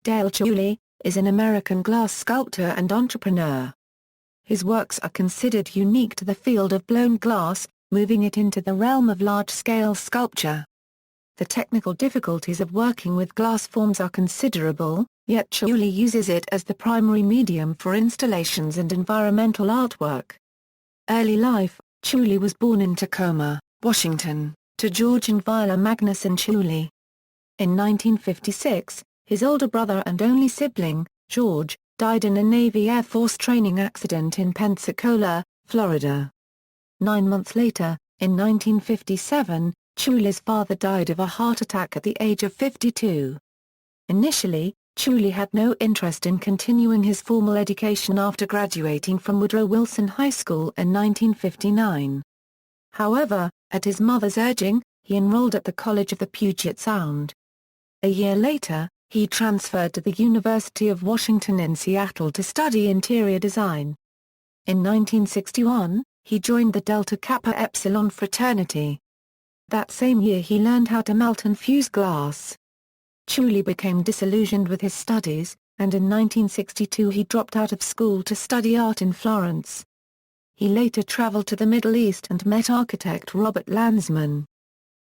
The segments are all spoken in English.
Dale Chihuly, is an American glass sculptor and entrepreneur. His works are considered unique to the field of blown glass, moving it into the realm of large-scale sculpture. The technical difficulties of working with glass forms are considerable, yet Chihuly uses it as the primary medium for installations and environmental artwork. Early life: Chihuly was born in Tacoma, Washington, to George and Viola Magnuson Chihuly. In 1956, his older brother and only sibling, George, died in a Navy Air Force training accident in Pensacola, Florida. 9 months later, in 1957, Chihuly's father died of a heart attack at the age of 52. Initially, Chihuly had no interest in continuing his formal education after graduating from Woodrow Wilson High School in 1959. However, at his mother's urging, he enrolled at the College of the Puget Sound. A year later, he transferred to the University of Washington in Seattle to study interior design. In 1961, he joined the Delta Kappa Epsilon fraternity. That same year he learned how to melt and fuse glass. Chihuly became disillusioned with his studies, and in 1962 he dropped out of school to study art in Florence. He later traveled to the Middle East and met architect Robert Landsman.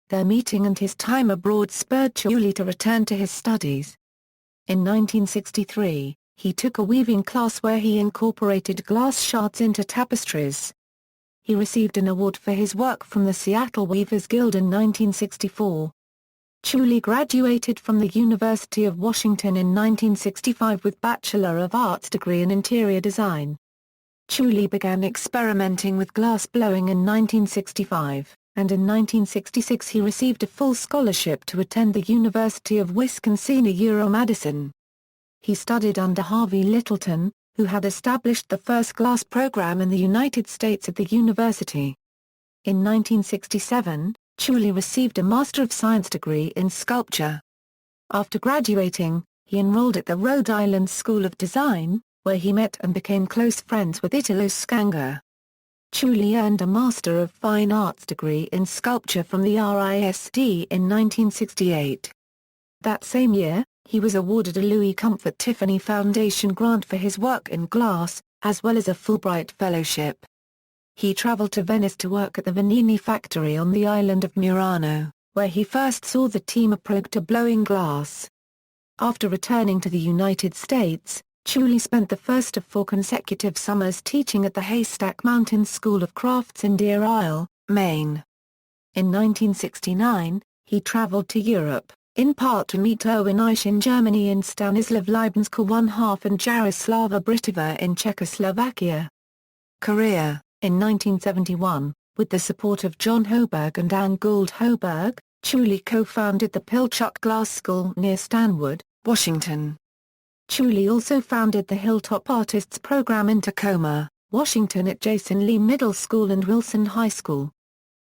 Their meeting and his time abroad spurred Chihuly to return to his studies. In 1963, he took a weaving class where he incorporated glass shards into tapestries. He received an award for his work from the Seattle Weavers Guild in 1964. Chihuly graduated from the University of Washington in 1965 with Bachelor of Arts degree in interior design. Chihuly began experimenting with glass blowing in 1965. And in 1966 he received a full scholarship to attend the University of Wisconsin-Madison. He studied under Harvey Littleton, who had established the first glass program in the United States at the university. In 1967, Chihuly received a Master of Science degree in sculpture. After graduating, he enrolled at the Rhode Island School of Design, where he met and became close friends with Italo Scanga. Chihuly earned a Master of Fine Arts degree in sculpture from the RISD in 1968. That same year, he was awarded a Louis Comfort Tiffany Foundation grant for his work in glass, as well as a Fulbright Fellowship. He traveled to Venice to work at the Vanini factory on the island of Murano, where he first saw the team approach to blowing glass. After returning to the United States, Chihuly spent the first of 4 consecutive summers teaching at the Haystack Mountain School of Crafts in Deer Isle, Maine. In 1969, he traveled to Europe, in part to meet Erwin Eich in Germany and Stanislav Liebensky I and Jaroslava Britova in Czechoslovakia. Career: in 1971, with the support of John Hoberg and Anne Gould Hoberg, Chihuly co-founded the Pilchuck Glass School near Stanwood, Washington. Chihuly also founded the Hilltop Artists Program in Tacoma, Washington at Jason Lee Middle School and Wilson High School.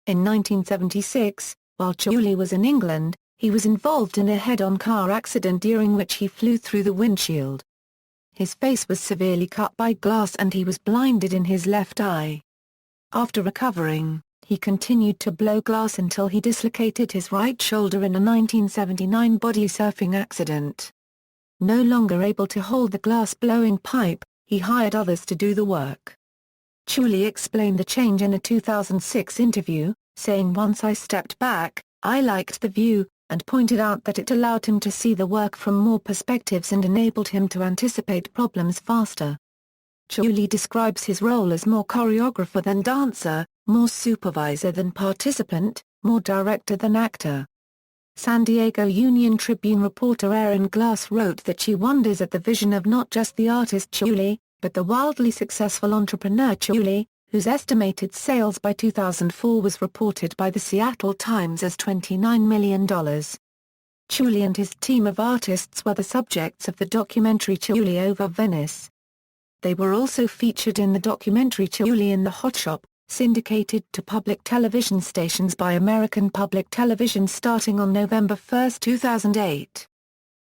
In 1976, while Chihuly was in England, he was involved in a head-on car accident during which he flew through the windshield. His face was severely cut by glass and he was blinded in his left eye. After recovering, he continued to blow glass until he dislocated his right shoulder in a 1979 body surfing accident. No longer able to hold the glass-blowing pipe, he hired others to do the work. Chihuly explained the change in a 2006 interview, saying, "Once I stepped back, I liked the view, and pointed out that it allowed him to see the work from more perspectives and enabled him to anticipate problems faster." Chihuly describes his role as more choreographer than dancer, more supervisor than participant, more director than actor. San Diego Union-Tribune reporter Aaron Glass wrote that she wonders at the vision of not just the artist Chihuly, but the wildly successful entrepreneur Chihuly, whose estimated sales by 2004 was reported by the Seattle Times as $29 million. Chihuly and his team of artists were the subjects of the documentary Chihuly over Venice. They were also featured in the documentary Chihuly in the Hot Shop, syndicated to public television stations by American Public Television starting on November 1, 2008.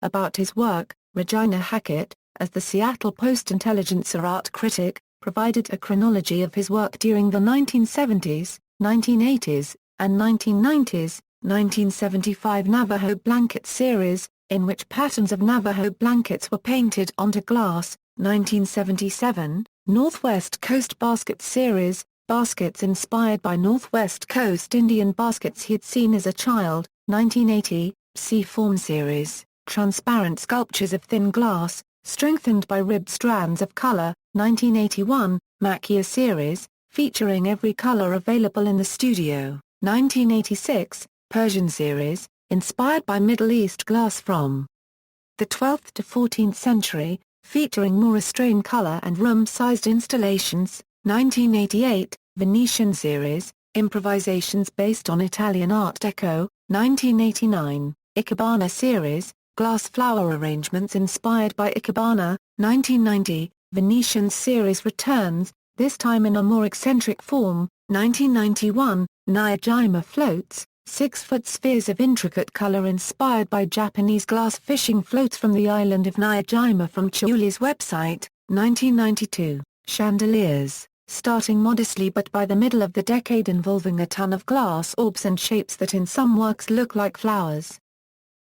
About his work, Regina Hackett, as the Seattle Post-Intelligencer art critic, provided a chronology of his work during the 1970s, 1980s, and 1990s, 1975 Navajo Blanket series, in which patterns of Navajo blankets were painted onto glass. 1977, Northwest Coast Basket Series, baskets inspired by Northwest Coast Indian baskets he had seen as a child. 1980, Sea-Form Series, transparent sculptures of thin glass, strengthened by ribbed strands of color. 1981, Macchia Series, featuring every color available in the studio. 1986, Persian Series, inspired by Middle East glass from the 12th to 14th century, featuring more restrained color and room-sized installations. 1988, Venetian Series, improvisations based on Italian Art Deco. 1989, Ikebana Series, glass flower arrangements inspired by Ikebana. 1990, Venetian Series returns, this time in a more eccentric form. 1991, Nyajima Floats, 6-foot spheres of intricate color inspired by Japanese glass fishing floats from the island of Nyajima from Chihuly's website. 1992, Chandeliers, starting modestly but by the middle of the decade involving a ton of glass orbs and shapes that in some works look like flowers.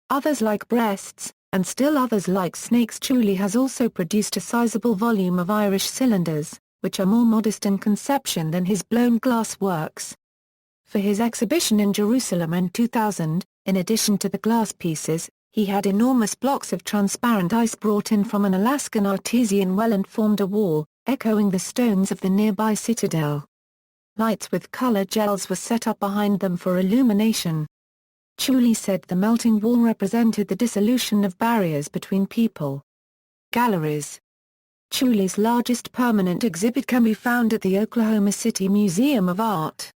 Others like breasts, and still others like snakes. Chihuly has also produced a sizable volume of Irish cylinders, which are more modest in conception than his blown glass works. For his exhibition in Jerusalem in 2000, in addition to the glass pieces, he had enormous blocks of transparent ice brought in from an Alaskan artesian well and formed a wall, echoing the stones of the nearby citadel. Lights with color gels were set up behind them for illumination. Chihuly said the melting wall represented the dissolution of barriers between people. Galleries. Chihuly's largest permanent exhibit can be found at the Oklahoma City Museum of Art.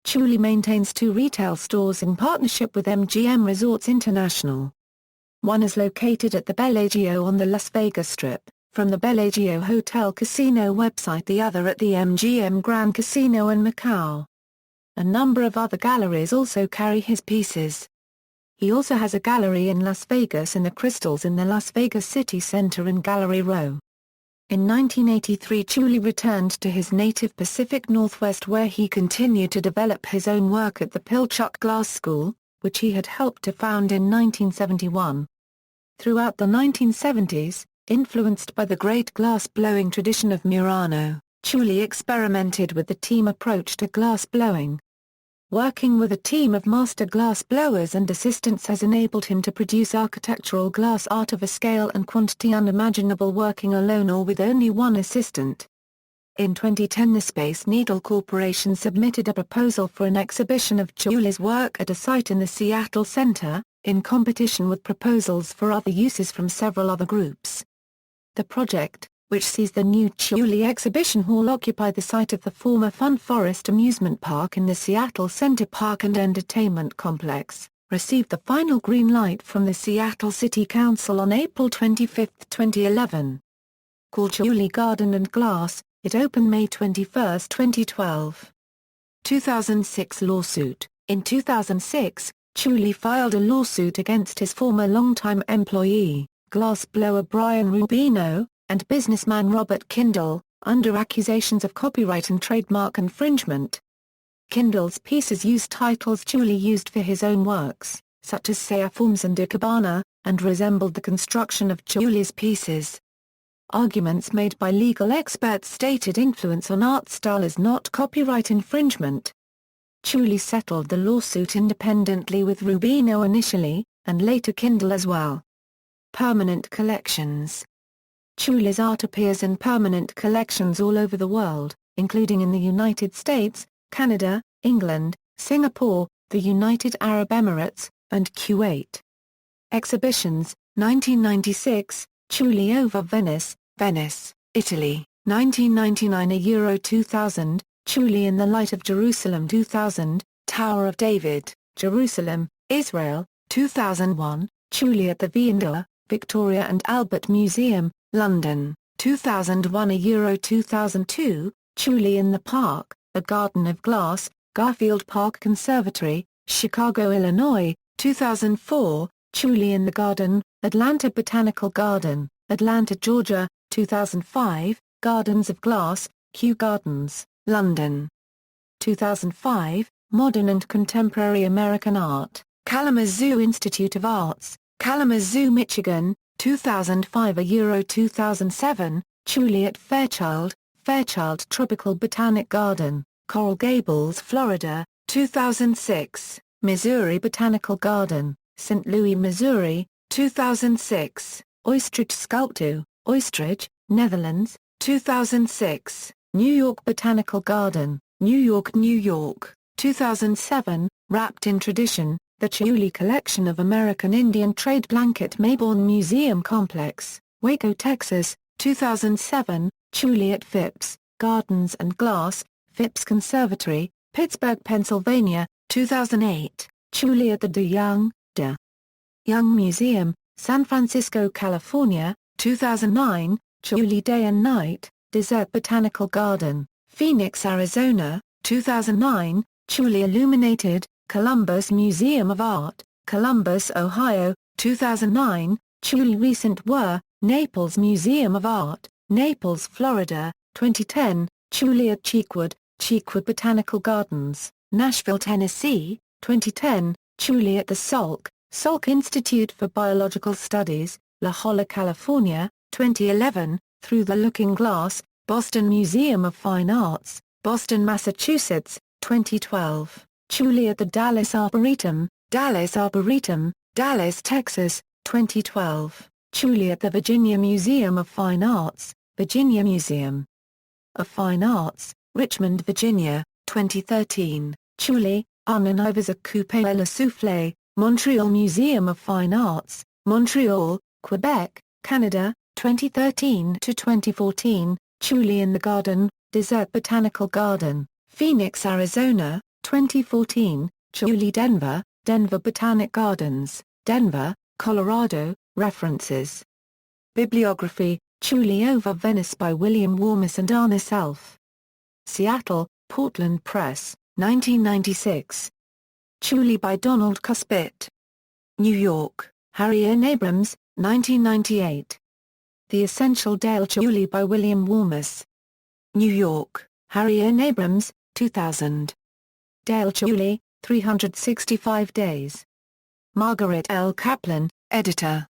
Chihuly maintains 2 retail stores in partnership with MGM Resorts International. One is located at the Bellagio on the Las Vegas Strip, from the Bellagio Hotel Casino website, the other at the MGM Grand Casino in Macau. A number of other galleries also carry his pieces. He also has a gallery in Las Vegas in the Crystals in the Las Vegas City Center in Gallery Row. In 1983, Chihuly returned to his native Pacific Northwest, where he continued to develop his own work at the Pilchuck Glass School, which he had helped to found in 1971. Throughout the 1970s, influenced by the great glass-blowing tradition of Murano, Chihuly experimented with the team approach to glass blowing. Working with a team of master glass blowers and assistants has enabled him to produce architectural glass art of a scale and quantity unimaginable working alone or with only one assistant. In 2010, the Space Needle Corporation submitted a proposal for an exhibition of Chihuly's work at a site in the Seattle Center, in competition with proposals for other uses from several other groups. The project, which sees the new Chihuly Exhibition Hall occupy the site of the former Fun Forest Amusement Park in the Seattle Center Park and Entertainment Complex, received the final green light from the Seattle City Council on April 25, 2011. Called Chihuly Garden and Glass, it opened May 21, 2012. 2006 lawsuit. In 2006, Chihuly filed a lawsuit against his former longtime employee, glassblower Brian Rubino, and businessman Robert Kindle, under accusations of copyright and trademark infringement. Kindle's pieces used titles Chihuly used for his own works, such as Sea-Forms and Ikebana, and resembled the construction of Chihuly's pieces. Arguments made by legal experts stated influence on art style is not copyright infringement. Chihuly settled the lawsuit independently with Rubino initially, and later Kindle as well. Permanent collections. Chihuly's art appears in permanent collections all over the world, including in the United States, Canada, England, Singapore, the United Arab Emirates, and Kuwait. Exhibitions. 1996, Chihuly over Venice, Venice, Italy. 1999 Euro 2000, Chihuly in the Light of Jerusalem 2000, Tower of David, Jerusalem, Israel. 2001, Chihuly at the Vienna, Victoria and Albert Museum, London. 2001 Euro 2002, Chihuly in the Park, A Garden of Glass, Garfield Park Conservatory, Chicago, Illinois. 2004, Chihuly in the Garden, Atlanta Botanical Garden, Atlanta, Georgia. 2005, Gardens of Glass, Kew Gardens, London. 2005, Modern and Contemporary American Art, Kalamazoo Institute of Arts, Kalamazoo, Michigan, 2005. Euro 2007, Chihuly at Fairchild Tropical Botanic Garden, Coral Gables, Florida, 2006, Missouri Botanical Garden, St. Louis, Missouri, 2006, Oistridge Sculptor, Oistridge, Netherlands, 2006, New York Botanical Garden, New York, New York, 2007, Wrapped in Tradition, the Chihuly Collection of American Indian Trade Blanket Mayborn Museum Complex, Waco, Texas, 2007, Chihuly at Phipps, Gardens and Glass, Phipps Conservatory, Pittsburgh, Pennsylvania, 2008, Chihuly at the De Young Museum, San Francisco, California, 2009, Chihuly Day and Night, Desert Botanical Garden, Phoenix, Arizona, 2009, Chihuly Illuminated, Columbus Museum of Art, Columbus, Ohio, 2009, Chihuly Recent Were, Naples Museum of Art, Naples, Florida, 2010, Chihuly at Cheekwood Botanical Gardens, Nashville, Tennessee, 2010, Chihuly at the Salk Institute for Biological Studies, La Jolla, California, 2011, Through the Looking Glass, Boston Museum of Fine Arts, Boston, Massachusetts, 2012, Chihuly at the Dallas Arboretum, Dallas, Texas, 2012, Chihuly at the Virginia Museum of Fine Arts, Virginia Museum of Fine Arts, Richmond, Virginia, 2013, Chihuly, Un Univers à Couper le Soufflet, Montreal Museum of Fine Arts, Montreal, Quebec, Canada, 2013 to 2014, Chihuly in the Garden, Desert Botanical Garden, Phoenix, Arizona, 2014, Chihuly Denver Botanic Gardens, Denver, Colorado. References. Bibliography, Chihuly over Venice by William Warmus and Arne Self. Seattle, Portland Press, 1996. Chihuly by Donald Cuspit. New York, Harry N. Abrams, 1998. The Essential Dale Chihuly by William Warmus. New York, Harry N. Abrams, 2000. Dale Chihuly, 365 Days. Margaret L. Kaplan, editor.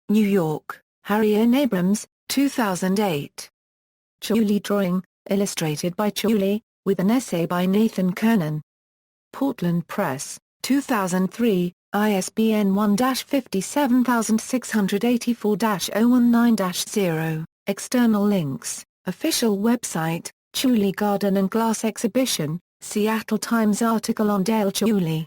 New York, Harry N. Abrams, 2008. Chihuly Drawing, illustrated by Chihuly, with an essay by Nathan Kernan. Portland Press, 2003, ISBN 1-57684-019-0. External links, official website, Chihuly Garden and Glass Exhibition, Seattle Times article on Dale Chihuly.